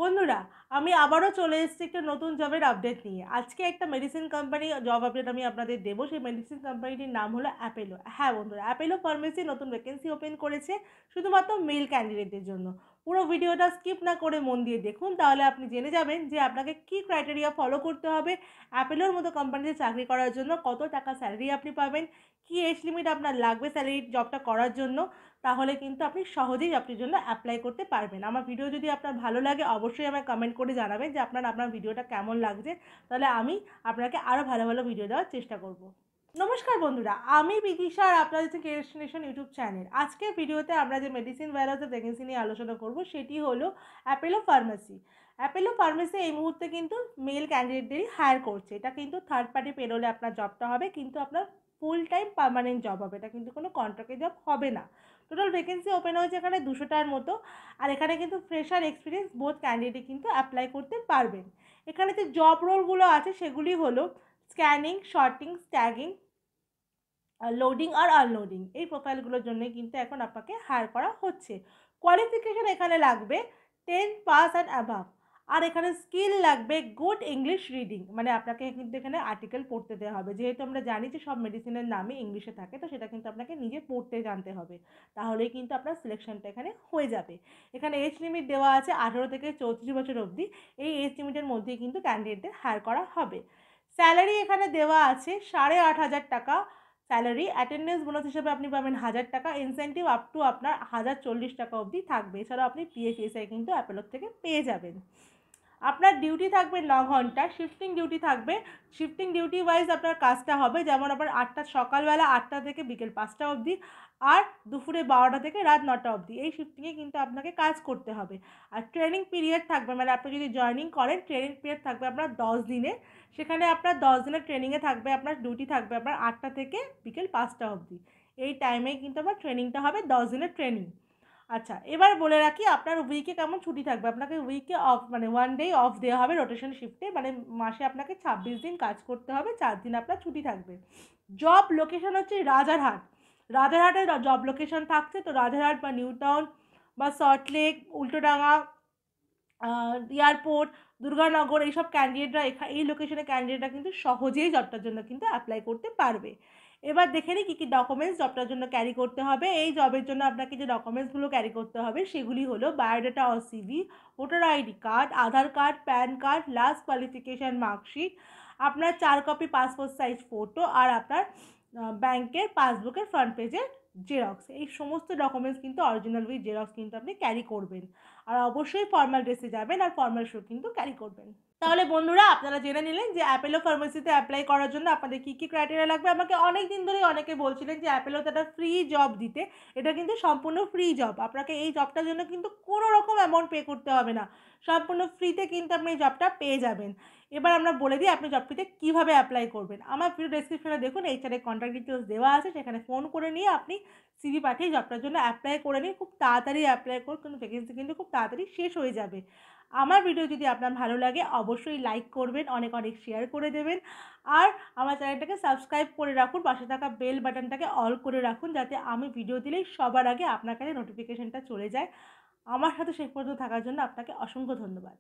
বন্ধুরা, আমি আবারও চলে এসেছি একটা নতুন জবের আপডেট নিয়ে। আজকে একটা মেডিসিন কোম্পানি জব আপডেট আমি আপনাদের দেবো। সেই মেডিসিন কোম্পানিটির নাম হলো অ্যাপেলো। হ্যাঁ বন্ধুরা, অ্যাপেলো ফার্মেসি নতুন ভ্যাকেন্সি ওপেন করেছে শুধুমাত্র মেল ক্যান্ডিডেটদের জন্য। পুরো ভিডিওটা স্কিপ না করে মন দিয়ে দেখুন, তাহলে আপনি জেনে যাবেন যে আপনাকে কী ক্রাইটেরিয়া ফলো করতে হবে অ্যাপেলোর মতো কোম্পানিতে চাকরি করার জন্য, কত টাকা স্যালারি আপনি পাবেন, কী এজ লিমিট আপনার লাগবে স্যালারি জবটা করার জন্য। তাহলে কিন্তু আপনি সহজেই জবটির জন্য অ্যাপ্লাই করতে পারবেন। আমার ভিডিও যদি আপনার ভালো লাগে অবশ্যই আমায় কমেন্ট করে জানাবেন যে আপনার ভিডিওটা কেমন লাগছে, তাহলে আমি আপনাকে আরও ভালো ভালো ভিডিও দেওয়ার চেষ্টা করব। নমস্কার বন্ধুরা, আমি বিদিশা আর আপনাদের হচ্ছে ডেস্টিনেশন ইউটিউব চ্যানেল। আজকের ভিডিওতে আমরা যে মেডিসিন ওয়্যারহাউসের ভ্যাকেন্সি নিয়ে আলোচনা করব সেটি হলো অ্যাপেলো ফার্মেসি। অ্যাপেলো ফার্মেসি এই মুহূর্তে কিন্তু মেল ক্যান্ডিডেটদেরই হায়ার করছে। এটা কিন্তু থার্ড পার্টি পেরোলে আপনার জবটা হবে, কিন্তু আপনার ফুল টাইম পার্মানেন্ট জব হবে, এটা কিন্তু কোনো কন্ট্রাক্টের জব হবে না। টোটাল ভ্যাকেন্সি ওপেন হয়েছে এখানে 200টার মতো। আর এখানে কিন্তু ফ্রেশার এক্সপিরিয়েন্স বোথ ক্যান্ডিডেট কিন্তু অ্যাপ্লাই করতে পারবেন। এখানে যে জব রোলগুলো আছে সেগুলি হলো স্ক্যানিং, শর্টিং, স্ট্যাগিং, লোডিং আর আনলোডিং। এই প্রোফাইলগুলোর জন্যই কিন্তু এখন আপনাকে হায়ার করা হচ্ছে। কোয়ালিফিকেশান এখানে লাগবে 10 পাস অ্যান্ড অ্যাভাব। আর এখানে স্কিল লাগবে গুড ইংলিশ রিডিং, মানে আপনাকে কিন্তু এখানে আর্টিকেল পড়তে দেওয়া হবে। যেহেতু আমরা জানি যে সব মেডিসিনের নামই ইংলিশে থাকে, তো সেটা কিন্তু আপনাকে নিজে পড়তে জানতে হবে, তাহলেই কিন্তু আপনার সিলেকশনটা এখানে হয়ে যাবে। এখানে এজ লিমিট দেওয়া আছে 18 থেকে 34 বছর অবধি। এই এজ লিমিটের মধ্যেই কিন্তু ক্যান্ডিডেটদের হায়ার করা হবে। স্যালারি এখানে দেওয়া আছে 8,500 টাকা স্যালারি। অ্যাটেন্ডেন্স বোনাস হিসেবে আপনি পাবেন 1,000 টাকা। ইনসেন্টিভ আপ টু আপনার 1,040 টাকা অবধি থাকবে। এছাড়াও আপনি পিএফএসআই কিন্তু অ্যাপেলোর থেকে পেয়ে যাবেন। আপনার ডিউটি থাকবে 9 ঘন্টা। শিফটিং ডিউটি থাকবে। শিফটিং ডিউটি ওয়াইজ আপনার কাজটা হবে, যেমন আপনার সকালবেলা 8টা থেকে বিকেল 5টা অবধি, আর দুপুরে 12টা থেকে রাত 9টা অবধি। এই শিফটিংয়ে কিন্তু আপনাকে কাজ করতে হবে। আর ট্রেনিং পিরিয়ড থাকবে, মানে আপনি যদি জয়েনিং করেন ট্রেনিং পিরিয়ড থাকবে আপনার 10 দিনের। সেখানে আপনার 10 দিনের ট্রেনিংয়ে থাকবে, আপনার ডিউটি থাকবে আপনার 8টা থেকে বিকেল 5টা অবধি। এই টাইমেই কিন্তু আপনার ট্রেনিংটা হবে, 10 দিনের ট্রেনিং। আচ্ছা, এবার বলে রাখি আপনার উইকে কেমন ছুটি থাকবে। আপনাকে উইকে অফ, মানে 1 ডে অফ দেওয়া হবে রোটেশন শিফটে, মানে মাসে আপনাকে 26 দিন কাজ করতে হবে, 4 দিন আপনার ছুটি থাকবে। জব লোকেশন হচ্ছে রাজারহাট। রাজারহাটের জব লোকেশন থাকছে, তো রাজারহাট বা নিউ টাউন বা সল্টলেক, উল্টোডাঙা, এয়ারপোর্ট, দুর্গানগর, এইসব ক্যান্ডিডেটরা এই লোকেশনে ক্যান্ডিডেটরা কিন্তু সহজেই জবটার জন্য কিন্তু অ্যাপ্লাই করতে পারবে। এবার দেখে নিই কী কী ডকুমেন্টস জবটার জন্য ক্যারি করতে হবে। এই জবের জন্য আপনাকে যে ডকুমেন্টসগুলো ক্যারি করতে হবে সেগুলি হলো বায়োডাটা ও CV, voter ID card, Aadhaar card, PAN card, last qualification marksheet, আপনার 4 কপি পাসপোর্ট সাইজ ফটো, আর আপনার ব্যাংকের পাসবুকের ফ্রন্ট পেজের জেরক্স। এই সমস্ত ডকুমেন্টস কিন্তু অরিজিনাল উইথ জেরক্স কিন্তু আপনি ক্যারি করবেন। আর অবশ্যই ফর্মাল ড্রেসে যাবেন, আর ফর্মাল শু কিন্তু ক্যারি করবেন। তাহলে বন্ধুরা, আপনারা জেনে নিলেন যে অ্যাপেলো ফার্মেসিতে অ্যাপ্লাই করার জন্য আপনাদের কী কী ক্রাইটেরিয়া লাগবে। আমাকে অনেক দিন ধরেই অনেকে বলছিলেন যে অ্যাপেলোতে একটা ফ্রি জব দিতে। এটা কিন্তু সম্পূর্ণ ফ্রি জব। আপনাকে এই জবটার জন্য কিন্তু কোনো রকম অ্যামাউন্ট পে করতে হবে না। সম্পূর্ণ ফ্রিতে কিন্তু আপনি এই জবটা পেয়ে যাবেন। এবার আমরা বলে দিই আপনি জবটিতে কীভাবে অ্যাপ্লাই করবেন। আমার ভিডিও ডেসক্রিপশনে দেখুন এইচআরের কন্ট্যাক্ট ডিটেলস দেওয়া আছে, সেখানে ফোন করে নিয়ে আপনি সিভি পাঠিয়ে জবটার জন্য অ্যাপ্লাই করে নিন। খুব তাড়াতাড়ি অ্যাপ্লাই করুন, কিন্তু ভ্যাকেন্সি কিন্তু খুব তাড়াতাড়ি শেষ হয়ে যাবে। আমার ভিডিও যদি আপনার ভালো লাগে অবশ্যই লাইক করবেন, অনেক অনেক শেয়ার করে দেবেন, আর আমার চ্যানেলটাকে সাবস্ক্রাইব করে রাখুন। পাশে থাকা বেল বাটনটাকে অল করে রাখুন, যাতে আমি ভিডিও দিলেই সবার আগে আপনার কাছে নোটিফিকেশনটা চলে যায়। আমার সাথে শেষ পর্যন্ত থাকার জন্য আপনাকে অসংখ্য ধন্যবাদ।